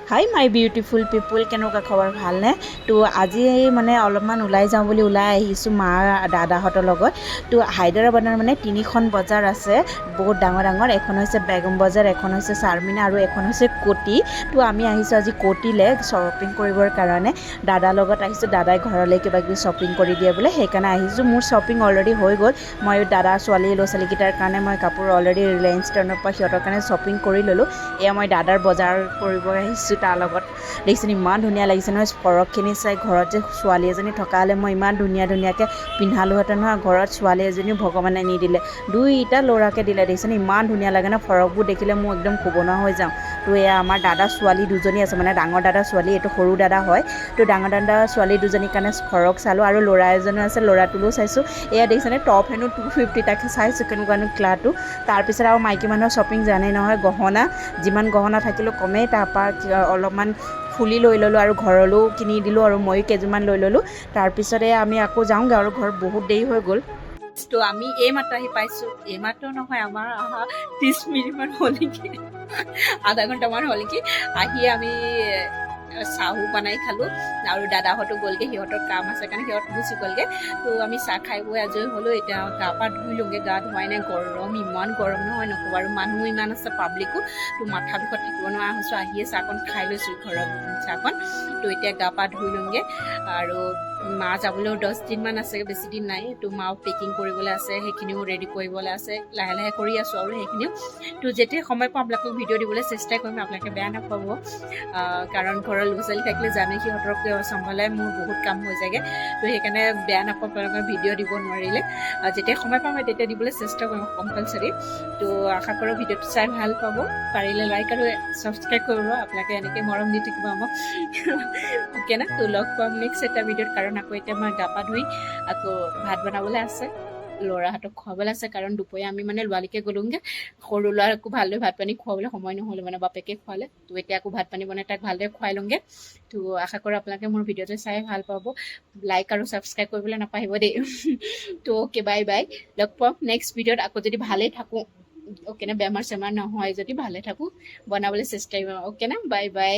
Hi my beautiful পিপুল, কেনেকুৱা খবৰ, ভালনে? তো আজি মানে অলপমান ওলাই যাওঁ বুলি ওলাই আহিছোঁ মা দাদাহঁতৰ লগত। তো হায়দৰাবাদৰ মানে তিনিখন বজাৰ আছে, বহুত ডাঙৰ ডাঙৰ। এখন হৈছে বেগম বজাৰ, এখন হৈছে চাৰমিনা আৰু এখন হৈছে কোটি। তো আমি আহিছোঁ আজি কোটিলৈ শ্বপিং কৰিবৰ কাৰণে। দাদাৰ লগত আহিছোঁ, দাদাই ঘৰলৈ কিবা কিবি শ্বপিং কৰি দিয়ে বোলে, সেইকাৰণে আহিছোঁ। মোৰ শ্বপিং অলৰেডি হৈ গ'ল। মই দাদা ল'ৰা ছোৱালীকেইটাৰ কাৰণে মই কাপোৰ অলৰেডি ৰিলায়েন্স ষ্টোৰৰ পৰা সিহঁতৰ কাৰণে শ্বপিং কৰি ল'লোঁ। এয়া মই দাদাৰ বজাৰ কৰিব আহিছোঁ তাৰ লগত। দেখিছেনে ইমান ধুনীয়া লাগিছে নহয় ফৰকখিনি চাই। ঘৰত যে ছোৱালী এজনী থকা হ'লে মই ইমান ধুনীয়াকৈ পিন্ধালোহেঁতেন নহয়। ঘৰত ছোৱালী এজনীও ভগৱানে নিদিলে, দুইটা ল'ৰাকে দিলে। দেখিছেনে ইমান ধুনীয়া লাগে ন, ফৰকবোৰ দেখিলে মোৰ একদম ক'ব নোৱাৰা হৈ যাওঁ। তো এয়া আমাৰ দাদাৰ ছোৱালী দুজনী আছে, মানে ডাঙৰ দাদাৰ ছোৱালী, এইটো সৰু দাদা হয়। তো ডাঙৰ দাদাৰ ছোৱালী দুজনীৰ কাৰণে ফৰক চালোঁ আৰু ল'ৰা এজনো আছে, ল'ৰাটোলৈও চাইছোঁ। এয়া দেখিছেনে টপ হেনো 250, তাকে চাইছোঁ কেনেকুৱানো ক্লাথটো। তাৰপিছত আৰু মাইকী মানুহৰ শ্বপিং জানেই নহয়, গহনা যিমান গহনা থাকিলেও কমেই। তাৰপৰা অলপমান ফুলি লৈ ল'লোঁ আৰু ঘৰলৈও কিনি দিলোঁ আৰু ময়ো কেইযোৰমান লৈ ল'লোঁ। তাৰপিছতে আমি আকৌ যাওঁগৈ আৰু ঘৰত বহুত দেৰি হৈ গ'ল। তো আমি এইমাত্ৰ আহি পাইছোঁ। এইমাত্ৰ নহয়, আমাৰ অহা 30 মিনিটমান হ'ল নেকি, আধা ঘণ্টামান হ'ল নেকি। আহি আমি চাহো বনাই খালোঁ আৰু দাদাহঁতো গ'লগৈ, সিহঁতৰ কাম আছে কাৰণে সিহঁত গুচি গ'লগৈ। তো আমি চাহ খাই বৈ আজৰি হ'লোঁ। এতিয়া গা পা ধুই লওঁগৈ, গা ধুৱাই নাই, গৰম ইমান গৰম নহয় নক'ব। আৰু মানুহ ইমান আছে, পাব্লিকো। তো মাথা বিষত থাকিব নোৱাৰা হৈছোঁ। আহিয়ে চাহকণ খাই লৈছোঁ, ঘৰত চাহকণ। তো এতিয়া গা পা ধুই লওঁগৈ। আৰু মা যাবলৈও 10 দিনমান আছে, বেছি দিন নাই। তো মাও পেকিং কৰিবলৈ আছে, সেইখিনিও ৰেডি কৰিবলৈ আছে, লাহে লাহে কৰি আছোঁ আৰু সেইখিনিও। তো যেতিয়া সময় পাওঁ আপোনালোকক ভিডিঅ' দিবলৈ চেষ্টা কৰিম, আপোনালোকে বেয়া নাপাব। কাৰণ ঘৰৰ ল'ৰা ছোৱালী থাকিলে জানে সিহঁতক চম্ভালাই মোৰ বহুত কাম হৈ যায়গৈ। তো সেইকাৰণে বেয়া নাপাওঁ আপোনালোকে ভিডিঅ' দিব নোৱাৰিলে। যেতিয়া সময় পাম তেতিয়া দিবলৈ চেষ্টা কৰিম কম্পালচৰি। তো আশা কৰোঁ ভিডিঅ'টো চাই ভাল পাব। পাৰিলে লাইক আৰু ছাবস্ক্ৰাইব কৰিব, আপোনালোকে এনেকৈ মৰম দি থাকিব আমাক। অ'কে না? তো লগ পাম নেক্সট এটা ভিডিঅ'ত। কাৰণ আকৌ এতিয়া মই গা পা ধুই আকৌ ভাত বনাবলৈ আছে, ল'ৰাহঁতক খুৱাবলৈ আছে। কাৰণ দুপৰীয়া আমি মানে ল'ৰালৈকে গ'লোংগৈ। সৰু ল'ৰাকো ভালদৰে ভাত পানী খুৱাবলৈ সময় নহ'লে, মানে বাপেকে খুৱালে। তো এতিয়া আকৌ ভাত পানী বনাই তাক ভালদৰে খুৱাই লওঁগৈ। তো আশা কৰোঁ আপোনালোকে মোৰ ভিডিঅ'টো চাই ভাল পাব। লাইক আৰু ছাবস্ক্ৰাইব কৰিবলৈ নাপাহৰিব দেই। তো অ'কে, বাই বাই। লগ পাম নেক্সট ভিডিঅ'ত। আকৌ যদি ভালেই থাকোঁ, অ'কে না, বেমাৰ চেমাৰ নহয় যদি ভালে থাকোঁ, বনাবলৈ চেষ্টা কৰিম। অ'কে না, বাই বাই।